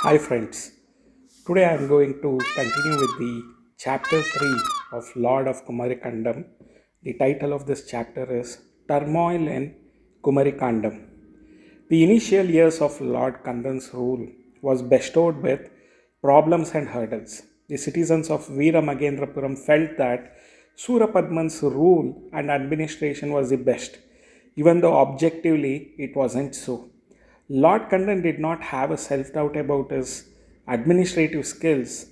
Hi friends, today I am going to continue with the chapter 3 of Lord of Kumarikandam. The title of this chapter is Turmoil in Kumarikandam. The initial years of Lord Kandan's rule was bestowed with problems and hurdles. The citizens of Veeramagendrapuram felt that Surapadman's rule and administration was the best, even though objectively it wasn't so. Lord Kandan did not have a self doubt about his administrative skills,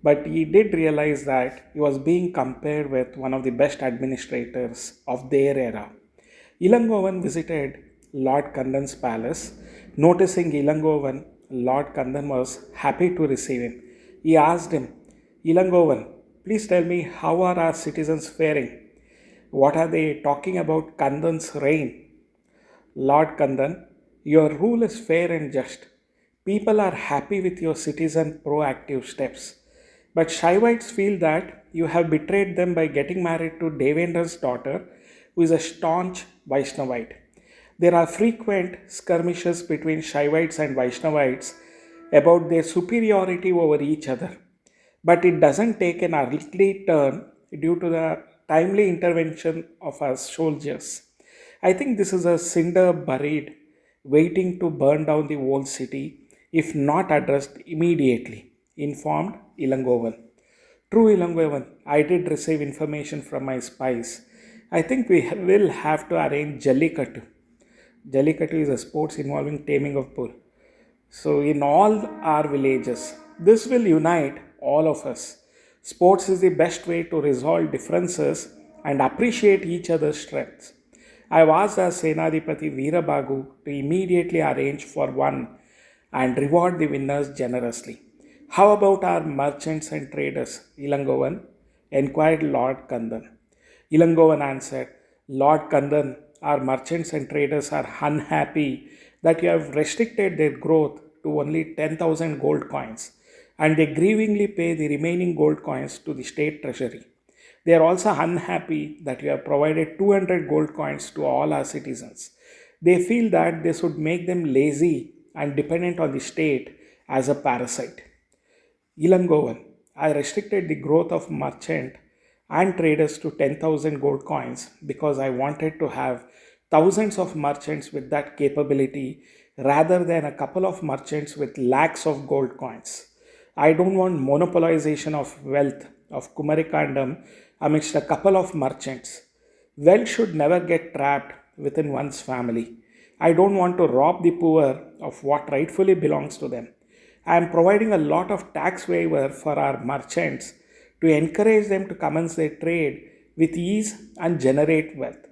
but he did realize that he was being compared with one of the best administrators of their era. Ilangovan visited Lord Kandan's palace. Noticing Ilangovan, Lord Kandan was happy to receive him. He asked him, Ilangovan, please tell me how are our citizens faring? What are they talking about Kandan's reign? Lord Kandan, your rule is fair and just. People are happy with your citizen proactive steps. But Shaivites feel that you have betrayed them by getting married to Devendra's daughter, who is a staunch Vaishnavite. There are frequent skirmishes between Shaivites and Vaishnavites about their superiority over each other. But it doesn't take an early turn due to the timely intervention of our soldiers. I think this is a cinder buried, waiting to burn down the whole city if not addressed immediately, informed Ilangovan. True, Ilangovan, I did receive information from my spies. I think we will have to arrange Jallikattu. Jallikattu is a sports involving taming of bull. So, in all our villages, this will unite all of us. Sports is the best way to resolve differences and appreciate each other's strengths. I have asked our Senadipati Veerabagu to immediately arrange for one and reward the winners generously. How about our merchants and traders, Ilangovan? Enquired Lord Kandan. Ilangovan answered, Lord Kandan, our merchants and traders are unhappy that you have restricted their growth to only 10,000 gold coins, and they grievingly pay the remaining gold coins to the state treasury. They are also unhappy that you have provided 200 gold coins to all our citizens. They feel that this would make them lazy and dependent on the state as a parasite. Ilangovan, I restricted the growth of merchant and traders to 10,000 gold coins because I wanted to have thousands of merchants with that capability rather than a couple of merchants with lakhs of gold coins. I don't want monopolization of wealth of Kumarikandam amidst a couple of merchants. Wealth should never get trapped within one's family. I don't want to rob the poor of what rightfully belongs to them. I am providing a lot of tax waiver for our merchants to encourage them to commence their trade with ease and generate wealth.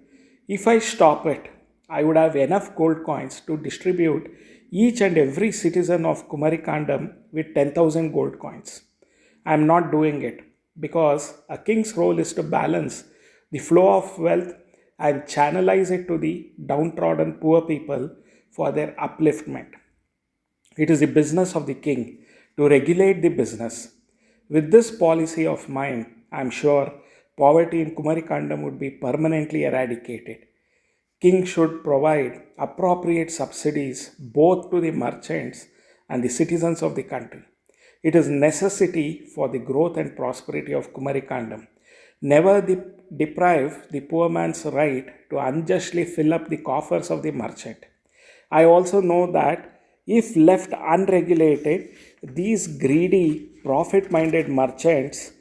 If I stop it, I would have enough gold coins to distribute each and every citizen of Kumarikandam with 10,000 gold coins. I am not doing it because a king's role is to balance the flow of wealth and channelize it to the downtrodden poor people for their upliftment. It is the business of the king to regulate the business. With this policy of mine, I am sure poverty in Kumarikandam would be permanently eradicated. King should provide appropriate subsidies both to the merchants and the citizens of the country. It is necessity for the growth and prosperity of Kumarikandam. Never deprive the poor man's right to unjustly fill up the coffers of the merchant. I also know that if left unregulated, these greedy, profit minded merchants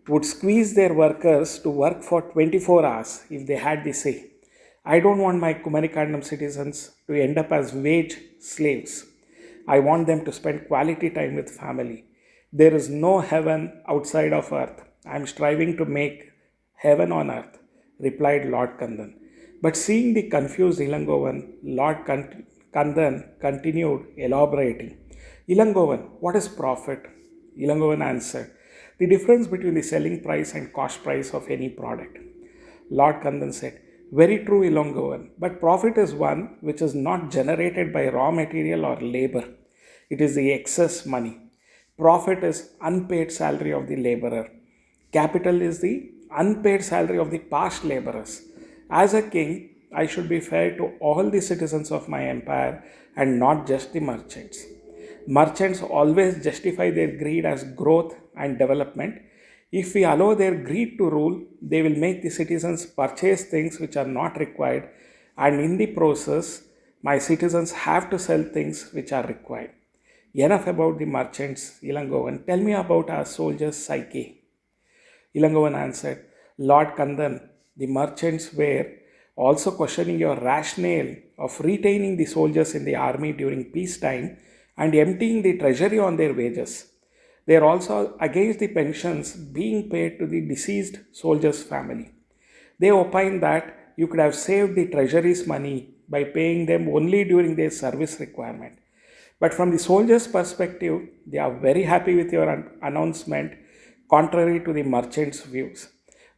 would squeeze their workers to work for 24 hours if they had the say. I don't want my Kumarikandam citizens to end up as wage slaves. I want them to spend quality time with family. There is no heaven outside of earth. I am striving to make heaven on earth, replied Lord Kandan. But seeing the confused Ilangovan, Lord Kandan continued elaborating. Ilangovan, what is profit? Ilangovan answered, the difference between the selling price and cost price of any product. Lord Kandan said, very true, Ilangovan, but profit is one which is not generated by raw material or labor. It is the excess money. Profit is unpaid salary of the laborer. Capital is the unpaid salary of the past laborers. As a king, I should be fair to all the citizens of my empire and not just the merchants. Merchants always justify their greed as growth and development. If we allow their greed to rule, they will make the citizens purchase things which are not required, and in the process, my citizens have to sell things which are required. Enough about the merchants, Ilangovan. Tell me about our soldiers' psyche. Ilangovan answered, Lord Kandan, the merchants were also questioning your rationale of retaining the soldiers in the army during peacetime and emptying the treasury on their wages. They are also against the pensions being paid to the deceased soldier's family. They opine that you could have saved the treasury's money by paying them only during their service requirement. But from the soldiers' perspective, they are very happy with your announcement, contrary to the merchants' views.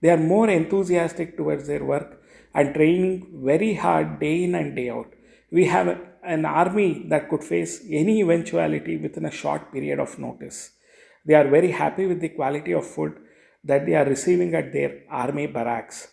They are more enthusiastic towards their work and training very hard day in and day out. We have an army that could face any eventuality within a short period of notice. They are very happy with the quality of food that they are receiving at their army barracks.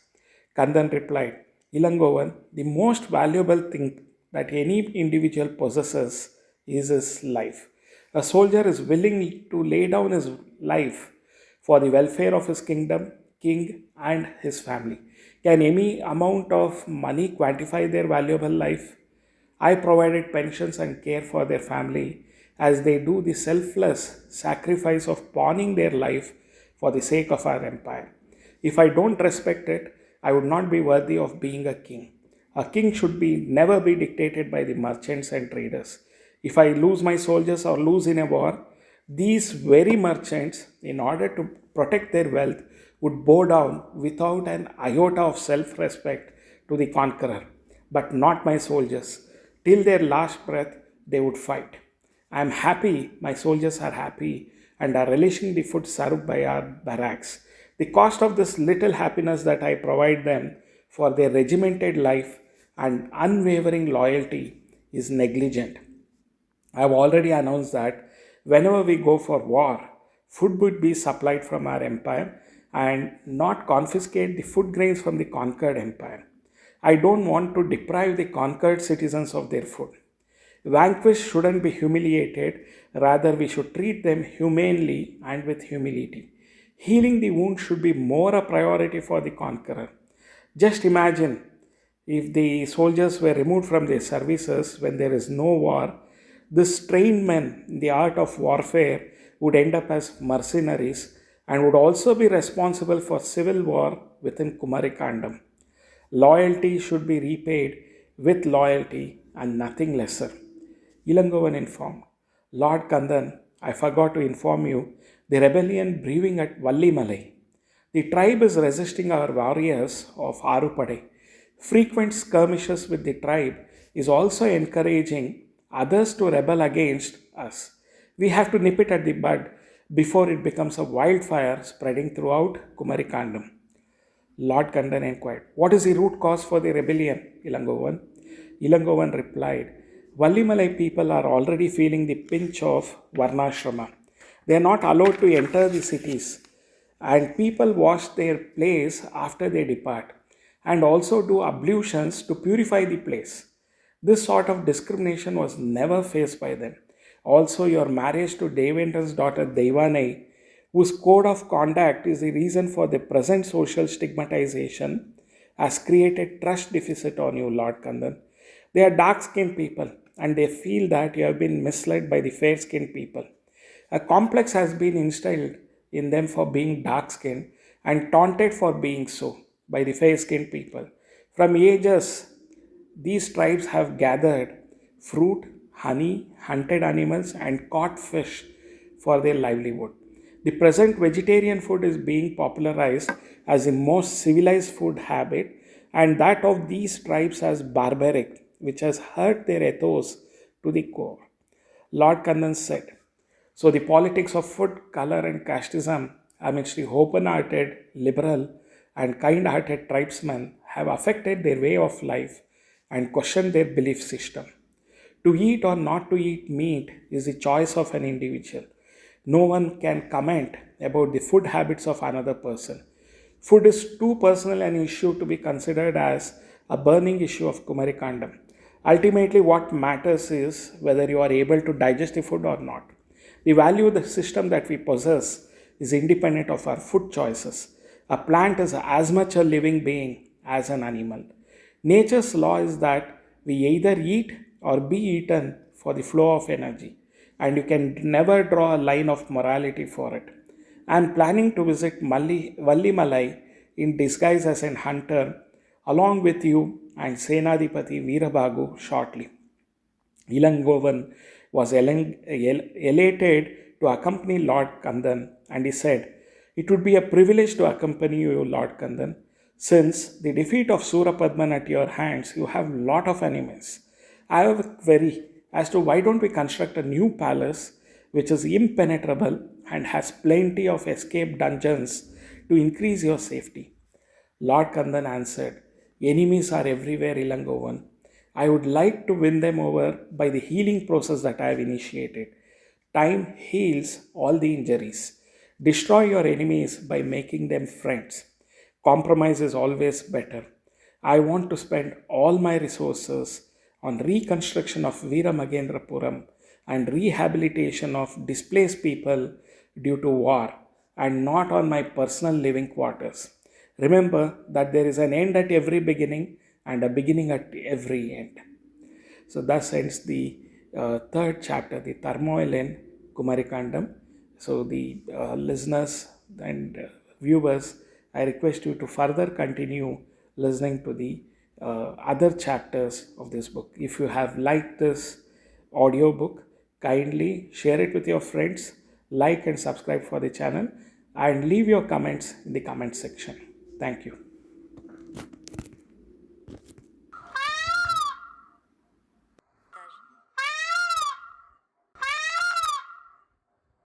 Kandan replied, Ilangovan, the most valuable thing that any individual possesses is his life. A soldier is willing to lay down his life for the welfare of his kingdom, king, and his family. Can any amount of money quantify their valuable life? I provided pensions and care for their family as they do the selfless sacrifice of pawning their life for the sake of our empire. If I don't respect it, I would not be worthy of being a king. A king should never be dictated by the merchants and traders. If I lose my soldiers or lose in a war, these very merchants, in order to protect their wealth, would bow down without an iota of self-respect to the conqueror. But not my soldiers. Till their last breath, they would fight. I am happy, my soldiers are happy and are relishing the food served by our barracks. The cost of this little happiness that I provide them for their regimented life and unwavering loyalty is negligent. I have already announced that whenever we go for war, food would be supplied from our empire and not confiscate the food grains from the conquered empire. I don't want to deprive the conquered citizens of their food. Vanquished shouldn't be humiliated, rather, we should treat them humanely and with humility. Healing the wound should be more a priority for the conqueror. Just imagine if the soldiers were removed from their services when there is no war, these trained men in the art of warfare would end up as mercenaries and would also be responsible for civil war within Kumarikandam. Loyalty should be repaid with loyalty and nothing lesser. Ilangovan informed, Lord Kandan, I forgot to inform you, the rebellion brewing at Vallimalai. The tribe is resisting our warriors of Arupade. Frequent skirmishes with the tribe is also encouraging others to rebel against us. We have to nip it at the bud before it becomes a wildfire spreading throughout Kumarikandam. Lord Kandan inquired, what is the root cause for the rebellion, Ilangovan? Ilangovan replied, Vallimalai people are already feeling the pinch of Varnashrama. They are not allowed to enter the cities, and people wash their place after they depart and also do ablutions to purify the place. This sort of discrimination was never faced by them. Also, your marriage to Devendra's daughter Devanai, whose code of conduct is the reason for the present social stigmatization, has created trust deficit on you, Lord Kandan. They are dark-skinned people and they feel that you have been misled by the fair-skinned people. A complex has been instilled in them for being dark-skinned and taunted for being so by the fair-skinned people. From ages, these tribes have gathered fruit, honey, hunted animals, and caught fish for their livelihood. The present vegetarian food is being popularized as the most civilized food habit, and that of these tribes as barbaric, which has hurt their ethos to the core. Lord Kandan said, so the politics of food, color, and casteism amidst the open-hearted, liberal, and kind-hearted tribesmen have affected their way of life and questioned their belief system. To eat or not to eat meat is the choice of an individual. No one can comment about the food habits of another person. Food is too personal an issue to be considered as a burning issue of Kumarikandam. Ultimately, what matters is whether you are able to digest the food or not. The value of the system that we possess is independent of our food choices. A plant is as much a living being as an animal. Nature's law is that we either eat or be eaten for the flow of energy, and you can never draw a line of morality for it. I am planning to visit Vallimalai in disguise as an hunter along with you and Senadipati Veerabagu shortly. Ilangovan was elated to accompany Lord Kandan, and he said, "It would be a privilege to accompany you, Lord Kandan. Since the defeat of Surapadman at your hands, you have lot of enemies. I have a query as to why don't we construct a new palace which is impenetrable and has plenty of escape dungeons to increase your safety." Lord Kandan answered, "Enemies are everywhere, Ilangovan. I would like to win them over by the healing process that I have initiated. Time heals all the injuries. Destroy your enemies by making them friends. Compromise is always better. I want to spend all my resources on reconstruction of Veeramagendrapuram and rehabilitation of displaced people due to war, and not on my personal living quarters. Remember that there is an end at every beginning and a beginning at every end." So, thus ends the third chapter, the Turmoil in Kumarikandam. So, the listeners and viewers, I request you to further continue listening to the other chapters of this book. If you have liked this audiobook, kindly share it with your friends, like and subscribe for the channel, and leave your comments in the comment section. Thank you.